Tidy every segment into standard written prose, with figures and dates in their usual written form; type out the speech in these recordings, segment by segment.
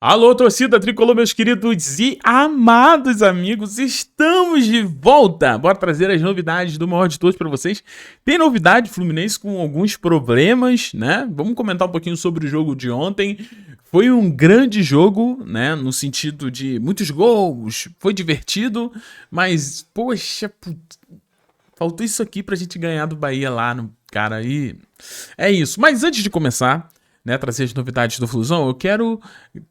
Alô, torcida tricolor, meus queridos e amados amigos, estamos de volta. Bora trazer as novidades do maior de todos para vocês. Tem novidade, Fluminense com alguns problemas, né? Vamos comentar um pouquinho sobre o jogo de ontem. Foi um grande jogo, né? No sentido de muitos gols, foi divertido, mas, poxa, faltou isso aqui pra gente ganhar do Bahia lá, no cara, aí é isso. Mas antes de começar, né, trazer as novidades do Flusão, eu quero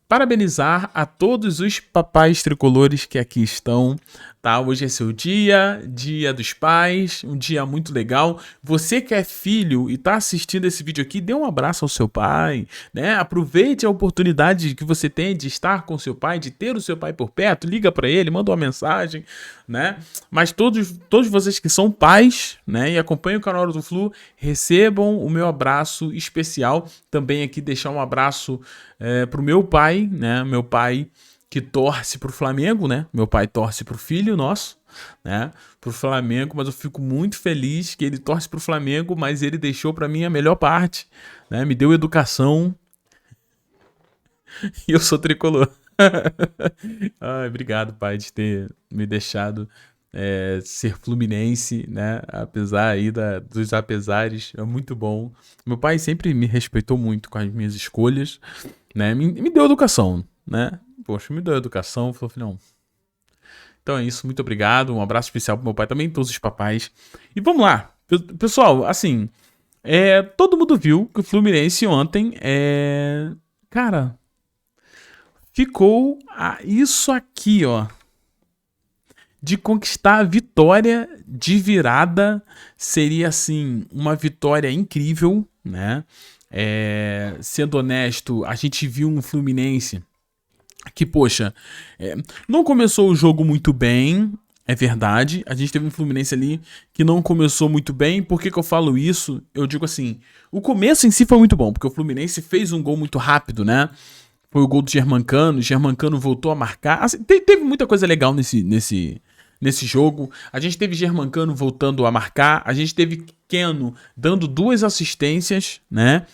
parabenizar a todos os papais tricolores que aqui estão, tá? Hoje é seu dia, dia dos pais, um dia muito legal. Você que é filho e tá assistindo esse vídeo aqui, dê um abraço ao seu pai, né? Aproveite a oportunidade que você tem de estar com seu pai, de ter o seu pai por perto, liga para ele, manda uma mensagem, né? Mas todos vocês que são pais, né, e acompanham o canal do Flu, recebam o meu abraço especial. Também aqui deixar um abraço pro meu pai, né? Meu pai que torce pro Flamengo, né? Meu pai torce pro filho nosso, né? Pro Flamengo, mas eu fico muito feliz que ele torce pro Flamengo, mas ele deixou pra mim a melhor parte, né? Me deu educação e eu sou tricolor. Ai, obrigado, pai, de ter me deixado ser fluminense, né? Apesar aí dos apesares, é muito bom. Meu pai sempre me respeitou muito com as minhas escolhas, né? Me deu educação, né? Poxa, me deu educação, falou, não. Então é isso, muito obrigado. Um abraço especial pro meu pai também, todos os papais. E vamos lá, pessoal, assim, todo mundo viu que o Fluminense ontem, cara, ficou isso aqui, ó, de conquistar a vitória de virada. Seria, assim, uma vitória incrível, né? Sendo honesto, a gente viu um Fluminense que, poxa, não começou o jogo muito bem, é verdade. A gente teve um Fluminense ali que não começou muito bem. Por que eu falo isso? Eu digo assim, o começo em si foi muito bom, porque o Fluminense fez um gol muito rápido, né? Foi o gol do Germancano, o Germancano voltou a marcar. Assim, teve muita coisa legal nesse jogo. A gente teve Germancano voltando a marcar, a gente teve Keno dando 2 assistências, né?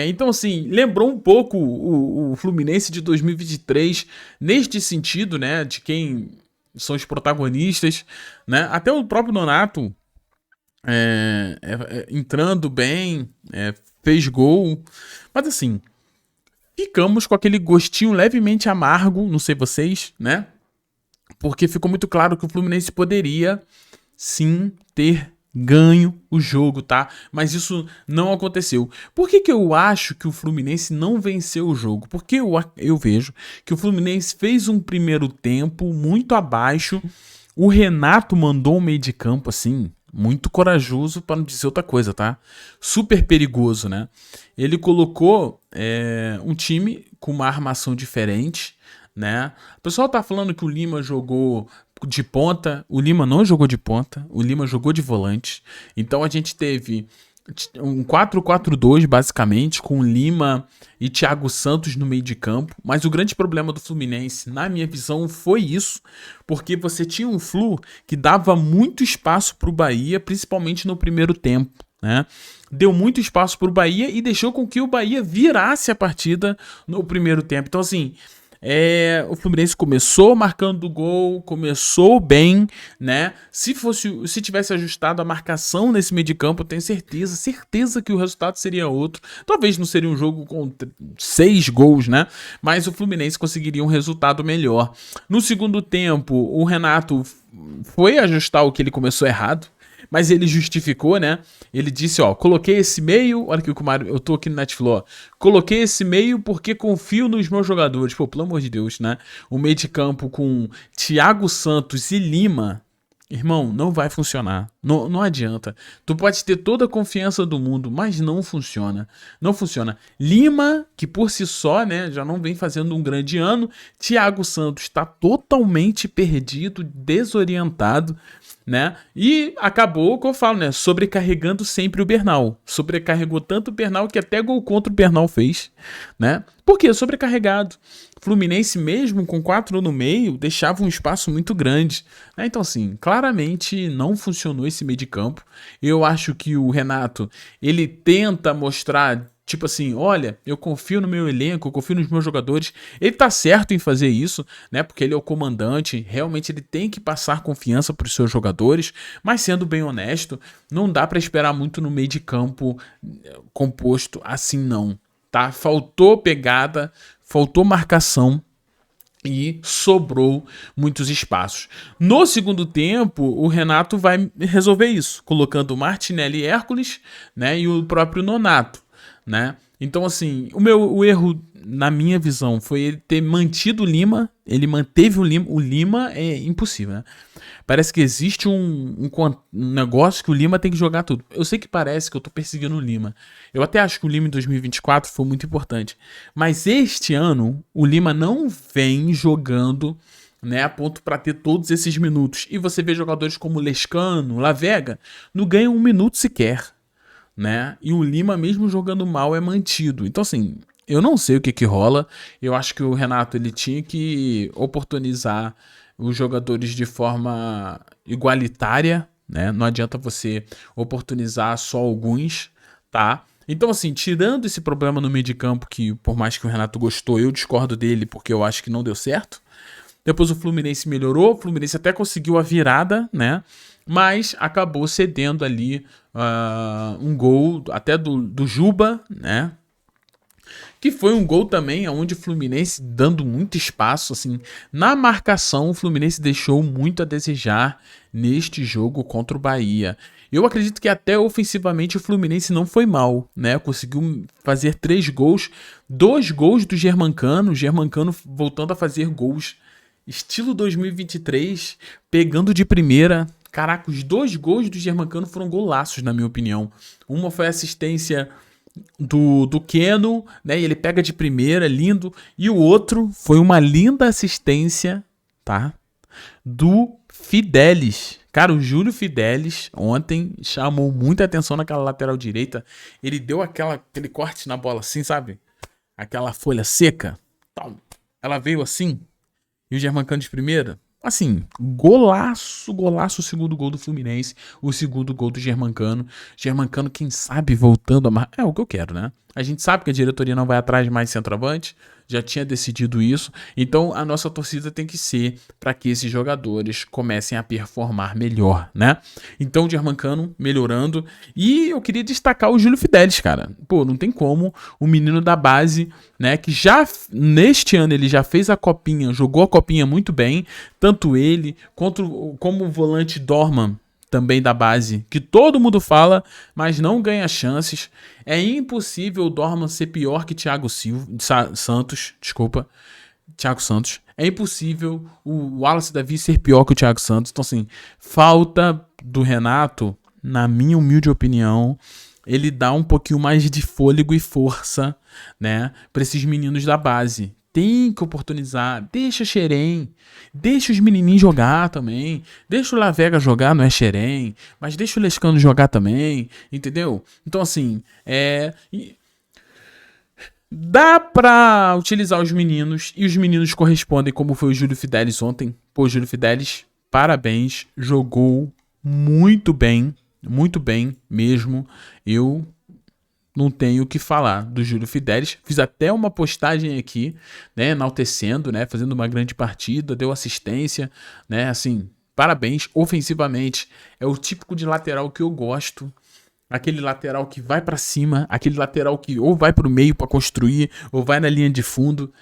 Então, assim, lembrou um pouco o Fluminense de 2023 neste sentido, né? De quem são os protagonistas, né? Até o próprio Nonato entrando bem, fez gol. Mas, assim, ficamos com aquele gostinho levemente amargo, não sei vocês, né? Porque ficou muito claro que o Fluminense poderia, sim, ter ganho o jogo, tá? Mas isso não aconteceu. Por que eu acho que o Fluminense não venceu o jogo? Porque eu vejo que o Fluminense fez um primeiro tempo muito abaixo. O Renato mandou um meio de campo, assim, muito corajoso, para não dizer outra coisa, tá? Super perigoso, né? Ele colocou um time com uma armação diferente, né? O pessoal tá falando que o Lima jogou de ponta. O Lima não jogou de ponta, o Lima jogou de volante. Então a gente teve um 4-4-2 basicamente, com Lima e Thiago Santos no meio de campo. Mas o grande problema do Fluminense, na minha visão, foi isso, porque você tinha um Flu que dava muito espaço pro Bahia, principalmente no primeiro tempo, né? Deu muito espaço pro Bahia e deixou com que o Bahia virasse a partida no primeiro tempo. Então, assim, o Fluminense começou marcando gol, começou bem, né? Se tivesse ajustado a marcação nesse meio de campo, eu tenho certeza que o resultado seria outro. Talvez não seria um jogo com 6 gols, né? Mas o Fluminense conseguiria um resultado melhor. No segundo tempo, o Renato foi ajustar o que ele começou errado, mas ele justificou, né? Ele disse, ó, coloquei esse meio, olha que o Mário, eu tô aqui no Netflix, ó, coloquei esse meio porque confio nos meus jogadores. Pô, pelo amor de Deus, né? O meio de campo com Thiago Santos e Lima, irmão, não vai funcionar. Não adianta. Tu pode ter toda a confiança do mundo, mas não funciona. Não funciona. Lima, que por si só, né, já não vem fazendo um grande ano. Thiago Santos tá totalmente perdido, desorientado, né? E acabou, como eu falo, né? Sobrecarregando sempre o Bernal. Sobrecarregou tanto o Bernal que até gol contra o Bernal fez, né? Por quê? Sobrecarregado. Fluminense, mesmo com 4 no meio, deixava um espaço muito grande, né? Então, assim, claramente não funcionou esse meio de campo. Eu acho que o Renato, ele tenta mostrar, tipo assim, olha, eu confio no meu elenco, eu confio nos meus jogadores. Ele tá certo em fazer isso, né? Porque ele é o comandante, realmente ele tem que passar confiança para os seus jogadores, mas sendo bem honesto, não dá para esperar muito no meio de campo composto assim não, tá? Faltou pegada, faltou marcação e sobrou muitos espaços. No segundo tempo, o Renato vai resolver isso, colocando o Martinelli e Hércules, né, e o próprio Nonato, né? Então, assim, o erro, na minha visão, foi ele ter mantido o Lima. Ele manteve o Lima. O Lima é impossível, né? Parece que existe um negócio que o Lima tem que jogar tudo. Eu sei que parece que eu tô perseguindo o Lima. Eu até acho que o Lima em 2024 foi muito importante. Mas este ano, o Lima não vem jogando, né, a ponto para ter todos esses minutos. E você vê jogadores como Lescano, Lavega, não ganham um minuto sequer, né? E o Lima, mesmo jogando mal, é mantido. Então, assim, eu não sei o que rola. Eu acho que o Renato, ele tinha que oportunizar os jogadores de forma igualitária, né? Não adianta você oportunizar só alguns, tá? Então, assim, tirando esse problema no meio de campo, que por mais que o Renato gostou, eu discordo dele porque eu acho que não deu certo. Depois o Fluminense melhorou, o Fluminense até conseguiu a virada, né? Mas acabou cedendo ali um gol até do Juba, né? Que foi um gol também onde o Fluminense dando muito espaço, assim, na marcação o Fluminense deixou muito a desejar neste jogo contra o Bahia. Eu acredito que até ofensivamente o Fluminense não foi mal, né? Conseguiu fazer 3 gols, 2 gols do Germancano, o Germancano voltando a fazer gols estilo 2023, pegando de primeira. Caraca, os 2 gols do Germancano foram golaços, na minha opinião. Uma foi assistência do Keno, né? E ele pega de primeira, lindo. E o outro foi uma linda assistência, tá? Do Fidelis. Cara, o Júlio Fidelis ontem chamou muita atenção naquela lateral direita. Ele deu aquele corte na bola assim, sabe? Aquela folha seca. Ela veio assim. E o Germancano de primeira, assim, golaço o segundo gol do Fluminense, o segundo gol do Germancano. Germancano, quem sabe, voltando a é o que eu quero, né? A gente sabe que a diretoria não vai atrás de mais centroavante, já tinha decidido isso, então a nossa torcida tem que ser para que esses jogadores comecem a performar melhor, né? Então o Germancano melhorando, e eu queria destacar o Júlio Fidelis, cara. Pô, não tem como o menino da base, né, que já neste ano ele já fez a copinha, jogou a copinha muito bem, tanto ele como o volante Dorman, também da base, que todo mundo fala, mas não ganha chances. É impossível o Dorman ser pior que Thiago Santos, desculpa, Thiago Santos. É impossível o Wallace Davi ser pior que o Thiago Santos. Então, assim, falta do Renato, na minha humilde opinião, ele dá um pouquinho mais de fôlego e força, né, para esses meninos da base. Tem que oportunizar, deixa o Xerém, deixa os menininhos jogar também, deixa o Lavega jogar, não é Xerém, mas deixa o Lescano jogar também, entendeu? Então, assim, dá pra utilizar os meninos, e os meninos correspondem, como foi o Júlio Fidelis ontem. Pô, Júlio Fidelis, parabéns, jogou muito bem mesmo. Eu não tenho o que falar do Júlio Fidelis. Fiz até uma postagem aqui, né, enaltecendo, né, fazendo uma grande partida, deu assistência, né, assim, parabéns. Ofensivamente, é o típico de lateral que eu gosto. Aquele lateral que vai pra cima, aquele lateral que ou vai pro meio pra construir, ou vai na linha de fundo.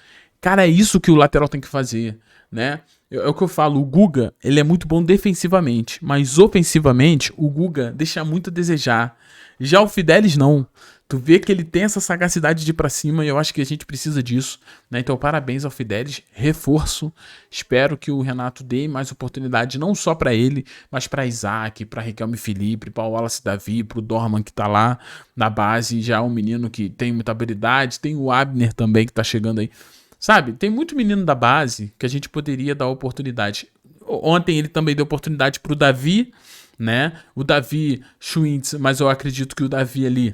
Cara, é isso que o lateral tem que fazer, né? É o que eu falo, o Guga, ele é muito bom defensivamente, mas ofensivamente, o Guga deixa muito a desejar. Já o Fidelis não. Tu vê que ele tem essa sagacidade de ir pra cima e eu acho que a gente precisa disso, né? Então, parabéns ao Fidelis, reforço. Espero que o Renato dê mais oportunidade, não só pra ele, mas pra Isaac, pra Riquelme Felipe, pra Wallace Davi, pro Dorman que tá lá na base, já é um menino que tem muita habilidade, tem o Abner também que tá chegando aí. Sabe, tem muito menino da base que a gente poderia dar oportunidade. Ontem ele também deu oportunidade pro Davi, né? O Davi Schwintz, mas eu acredito que o Davi ali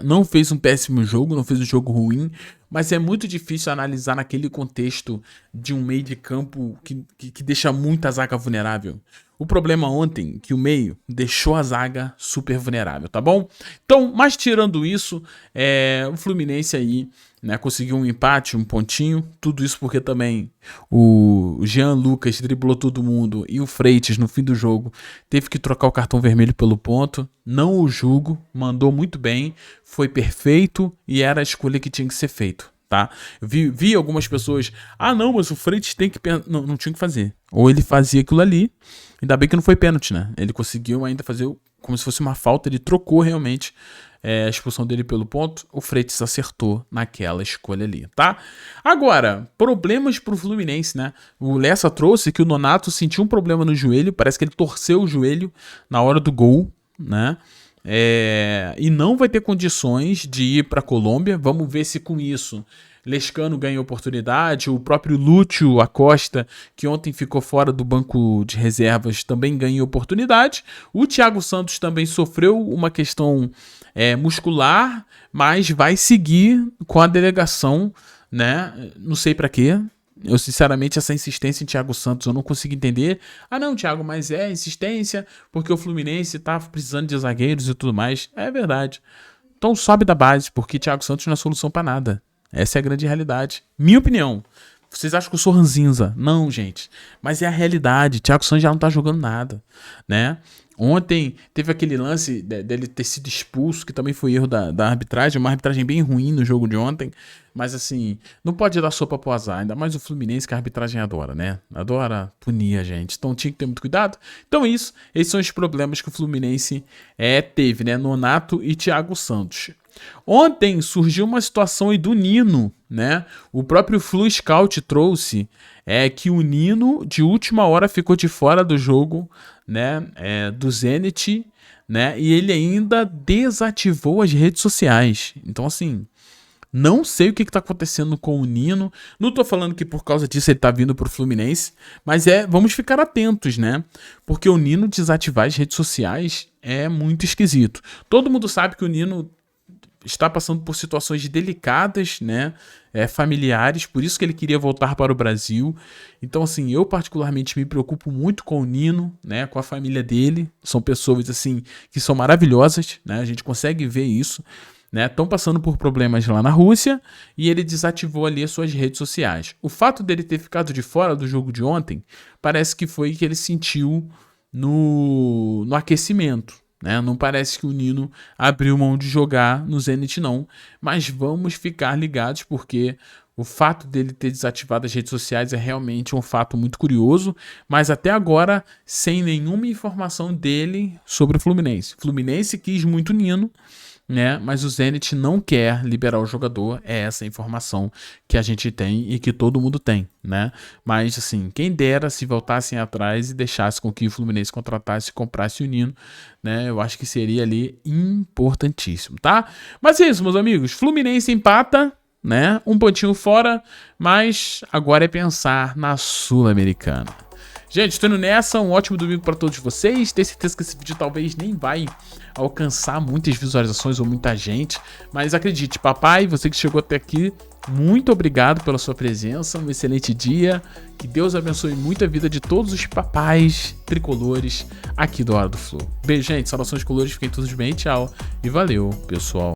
não fez um péssimo jogo, não fez um jogo ruim, mas é muito difícil analisar naquele contexto de um meio de campo que deixa muita zaga vulnerável. O problema ontem que o meio deixou a zaga super vulnerável, tá bom? Então, mas tirando isso, o Fluminense aí, né, conseguiu um empate, um pontinho. Tudo isso porque também o Jean Lucas driblou todo mundo e o Freitas, no fim do jogo, teve que trocar o cartão vermelho pelo ponto. Não o julgo, mandou muito bem, foi perfeito e era a escolha que tinha que ser feito. Tá? Vi algumas pessoas, não, mas o Freitas tem que... Não tinha que fazer. Ou ele fazia aquilo ali, ainda bem que não foi pênalti, né? Ele conseguiu ainda fazer como se fosse uma falta, ele trocou realmente a expulsão dele pelo ponto, o Freitas acertou naquela escolha ali, tá? Agora, problemas pro Fluminense, né? O Lessa trouxe que o Nonato sentiu um problema no joelho, parece que ele torceu o joelho na hora do gol, né? E não vai ter condições de ir para a Colômbia. Vamos ver se com isso Lescano ganha oportunidade. O próprio Lúcio Acosta, que ontem ficou fora do banco de reservas, também ganha oportunidade. O Thiago Santos também sofreu uma questão muscular, mas vai seguir com a delegação, né? Não sei para quê. Eu, sinceramente, essa insistência em Thiago Santos eu não consigo entender. Não, Thiago, mas é insistência porque o Fluminense tá precisando de zagueiros e tudo mais. É verdade. Então sobe da base, porque Thiago Santos não é solução pra nada. Essa é a grande realidade. Minha opinião. Vocês acham que eu sou ranzinza? Não, gente. Mas é a realidade. Thiago Santos já não tá jogando nada, né? Ontem teve aquele lance dele ter sido expulso, que também foi erro da arbitragem, uma arbitragem bem ruim no jogo de ontem, mas assim, não pode dar sopa pro azar, ainda mais o Fluminense, que a arbitragem adora, né? Adora punir a gente, então tinha que ter muito cuidado. Então isso, esses são os problemas que o Fluminense teve, né? Nonato e Thiago Santos. Ontem surgiu uma situação aí do Nino, né? O próprio Flu Scout trouxe que o Nino de última hora ficou de fora do jogo, né? Do Zenit, né? E ele ainda desativou as redes sociais. Então assim, não sei o que tá acontecendo com o Nino. Não tô falando que por causa disso ele tá vindo pro Fluminense, mas vamos ficar atentos, né? Porque o Nino desativar as redes sociais é muito esquisito. Todo mundo sabe que o Nino está passando por situações delicadas, né, familiares, por isso que ele queria voltar para o Brasil. Então, assim, eu particularmente me preocupo muito com o Nino, né, com a família dele. São pessoas, assim, que são maravilhosas, né, a gente consegue ver isso, né, estão passando por problemas lá na Rússia e ele desativou ali as suas redes sociais. O fato dele ter ficado de fora do jogo de ontem parece que foi que ele sentiu no aquecimento. Não parece que o Nino abriu mão de jogar no Zenit não, mas vamos ficar ligados porque o fato dele ter desativado as redes sociais é realmente um fato muito curioso, mas até agora sem nenhuma informação dele sobre o Fluminense. O Fluminense quis muito Nino, né? Mas o Zenit não quer liberar o jogador, é essa a informação que a gente tem e que todo mundo tem, né? Mas assim, quem dera se voltassem atrás e deixasse com que o Fluminense contratasse e comprasse o Nino, né? Eu acho que seria ali importantíssimo, tá? Mas é isso, meus amigos, Fluminense empata, né? Um pontinho fora, mas agora é pensar na Sul-Americana. Gente, tô indo nessa, um ótimo domingo para todos vocês. Tenho certeza que esse vídeo talvez nem vai alcançar muitas visualizações ou muita gente, mas acredite, papai, você que chegou até aqui, muito obrigado pela sua presença, um excelente dia, que Deus abençoe muito a vida de todos os papais tricolores aqui do Hora do Flu. Beijo, gente, saudações colores, fiquem todos bem, tchau e valeu, pessoal.